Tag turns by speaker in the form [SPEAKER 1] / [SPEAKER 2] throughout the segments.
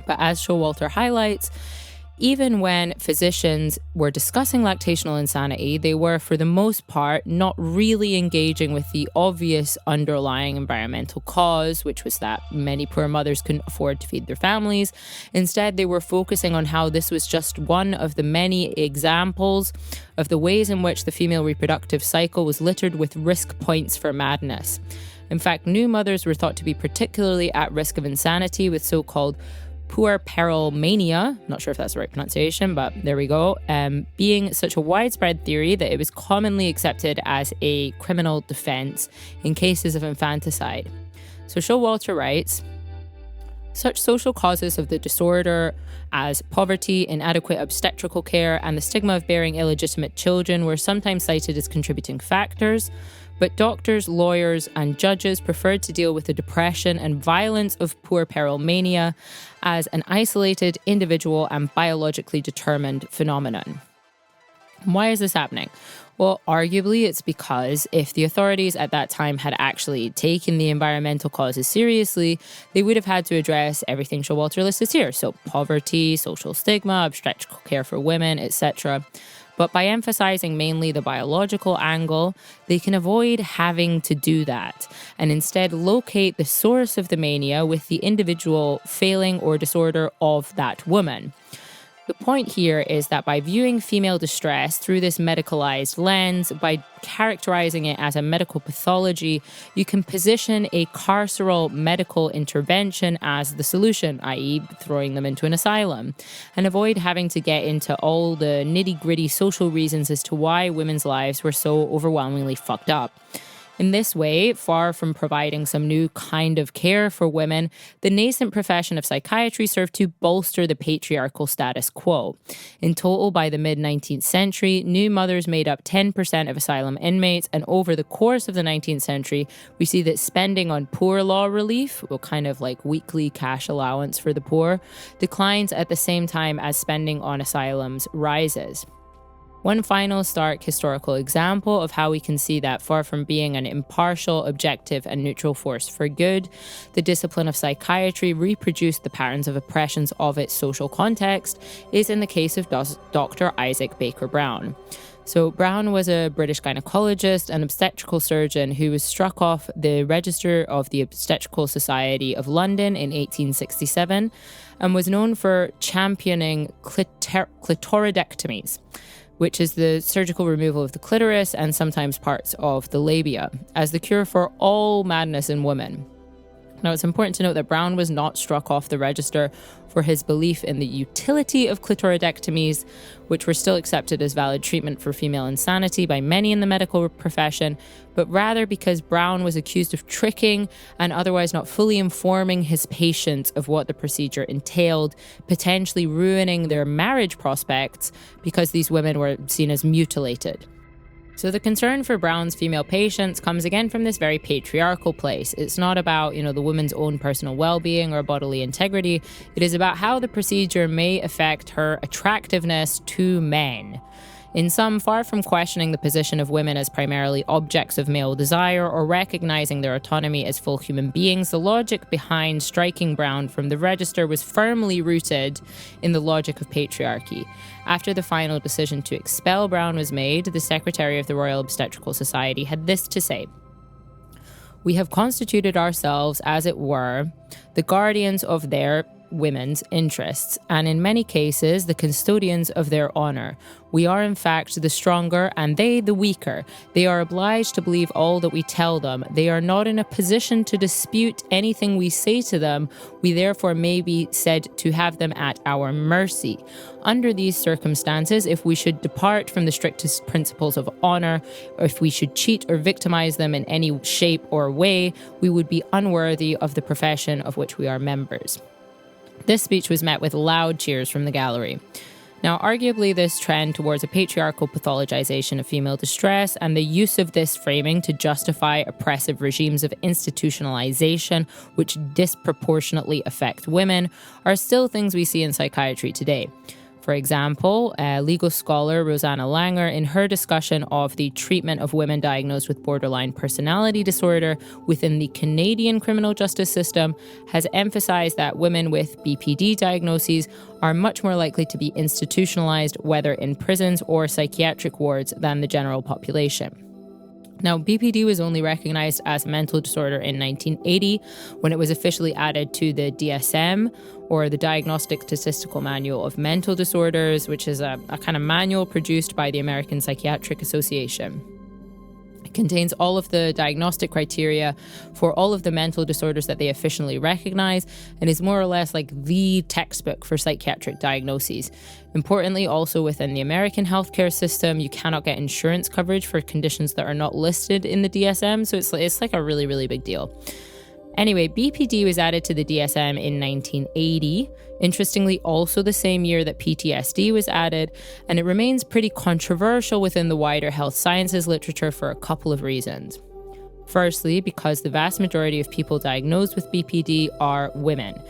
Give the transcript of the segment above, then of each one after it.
[SPEAKER 1] But as Showalter highlights, even when physicians were discussing lactational insanity, they were, for the most part, not really engaging with the obvious underlying environmental cause, which was that many poor mothers couldn't afford to feed their families. Instead, they were focusing on how this was just one of the many examples of the ways in which the female reproductive cycle was littered with risk points for madness. In fact, new mothers were thought to be particularly at risk of insanity with so-called puerperal mania, not sure if that's the right pronunciation, but there we go, being such a widespread theory that it was commonly accepted as a criminal defense in cases of infanticide. So Showalter writes, such social causes of the disorder as poverty, inadequate obstetrical care, and the stigma of bearing illegitimate children were sometimes cited as contributing factors, but doctors, lawyers, and judges preferred to deal with the depression and violence of puerperal mania as an isolated, individual, and biologically determined phenomenon. Why is this happening? Well, arguably it's because if the authorities at that time had actually taken the environmental causes seriously, they would have had to address everything Showalter listed here. So poverty, social stigma, obstetrical care for women, etc. But by emphasizing mainly the biological angle, they can avoid having to do that and instead locate the source of the mania with the individual failing or disorder of that woman. The point here is that by viewing female distress through this medicalized lens, by characterizing it as a medical pathology, you can position a carceral medical intervention as the solution, i.e. throwing them into an asylum, and avoid having to get into all the nitty-gritty social reasons as to why women's lives were so overwhelmingly fucked up. In this way, far from providing some new kind of care for women, the nascent profession of psychiatry served to bolster the patriarchal status quo. In total, by the mid-19th century, new mothers made up 10% of asylum inmates, and over the course of the 19th century, we see that spending on poor law relief, well, kind of like weekly cash allowance for the poor, declines at the same time as spending on asylums rises. One final stark historical example of how we can see that far from being an impartial, objective, and neutral force for good, the discipline of psychiatry reproduced the patterns of oppressions of its social context is in the case of Dr. Isaac Baker Brown. So Brown was a British gynecologist and obstetrical surgeon who was struck off the register of the Obstetrical Society of London in 1867 and was known for championing clitoridectomies, which is the surgical removal of the clitoris and sometimes parts of the labia, as the cure for all madness in women. Now, it's important to note that Brown was not struck off the register for his belief in the utility of clitoridectomies, which were still accepted as valid treatment for female insanity by many in the medical profession, but rather because Brown was accused of tricking and otherwise not fully informing his patients of what the procedure entailed, potentially ruining their marriage prospects because these women were seen as mutilated. So the concern for Brown's female patients comes again from this very patriarchal place. It's not about, the woman's own personal well-being or bodily integrity. It is about how the procedure may affect her attractiveness to men. In sum, far from questioning the position of women as primarily objects of male desire or recognizing their autonomy as full human beings, the logic behind striking Brown from the register was firmly rooted in the logic of patriarchy. After the final decision to expel Brown was made, the Secretary of the Royal Obstetrical Society had this to say: "We have constituted ourselves, as it were, the guardians of their women's interests, and in many cases the custodians of their honor. We are in fact the stronger and they the weaker. They are obliged to believe all that we tell them. They are not in a position to dispute anything we say to them. We therefore may be said to have them at our mercy. Under these circumstances, if we should depart from the strictest principles of honor, or if we should cheat or victimize them in any shape or way, we would be unworthy of the profession of which we are members." This speech was met with loud cheers from the gallery. Now, arguably, this trend towards a patriarchal pathologization of female distress and the use of this framing to justify oppressive regimes of institutionalization, which disproportionately affect women, are still things we see in psychiatry today. For example, legal scholar Rosanna Langer, in her discussion of the treatment of women diagnosed with borderline personality disorder within the Canadian criminal justice system, has emphasized that women with BPD diagnoses are much more likely to be institutionalized, whether in prisons or psychiatric wards, than the general population. Now, BPD was only recognized as a mental disorder in 1980 when it was officially added to the DSM, or the Diagnostic Statistical Manual of Mental Disorders, which is a kind of manual produced by the American Psychiatric Association. It contains all of the diagnostic criteria for all of the mental disorders that they officially recognize, and is more or less like the textbook for psychiatric diagnoses. Importantly, also within the American healthcare system, you cannot get insurance coverage for conditions that are not listed in the DSM, so it's like a really, really big deal. Anyway, BPD was added to the DSM in 1980, interestingly also the same year that PTSD was added, and it remains pretty controversial within the wider health sciences literature for a couple of reasons. Firstly, because the vast majority of people diagnosed with BPD are women.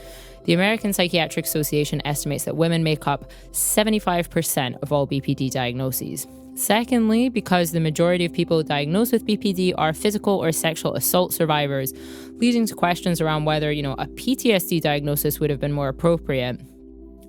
[SPEAKER 1] The American Psychiatric Association estimates that women make up 75% of all BPD diagnoses. Secondly, because the majority of people diagnosed with BPD are physical or sexual assault survivors, leading to questions around whether, a PTSD diagnosis would have been more appropriate.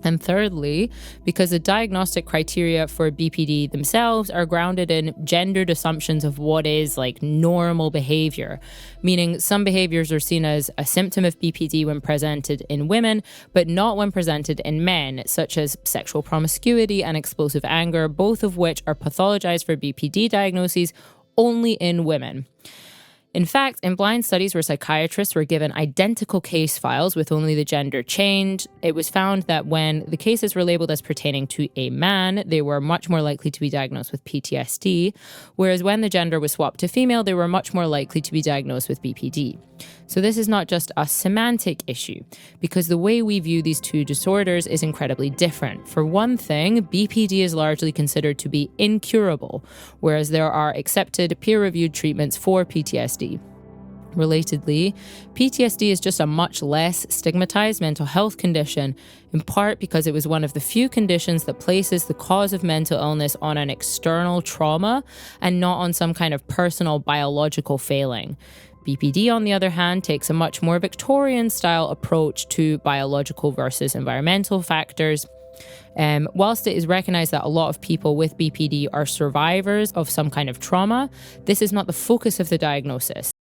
[SPEAKER 1] And thirdly, because the diagnostic criteria for BPD themselves are grounded in gendered assumptions of what is like normal behavior, meaning some behaviors are seen as a symptom of BPD when presented in women, but not when presented in men, such as sexual promiscuity and explosive anger, both of which are pathologized for BPD diagnoses only in women. In fact, in blind studies where psychiatrists were given identical case files with only the gender changed, it was found that when the cases were labeled as pertaining to a man, they were much more likely to be diagnosed with PTSD, whereas when the gender was swapped to female, they were much more likely to be diagnosed with BPD. So this is not just a semantic issue, because the way we view these two disorders is incredibly different. For one thing, BPD is largely considered to be incurable, whereas there are accepted peer-reviewed treatments for PTSD. Relatedly, PTSD is just a much less stigmatized mental health condition, in part because it was one of the few conditions that places the cause of mental illness on an external trauma and not on some kind of personal biological failing. BPD, on the other hand, takes a much more Victorian-style approach to biological versus environmental factors. Whilst it is recognized that a lot of people with BPD are survivors of some kind of trauma, this is not the focus of the diagnosis.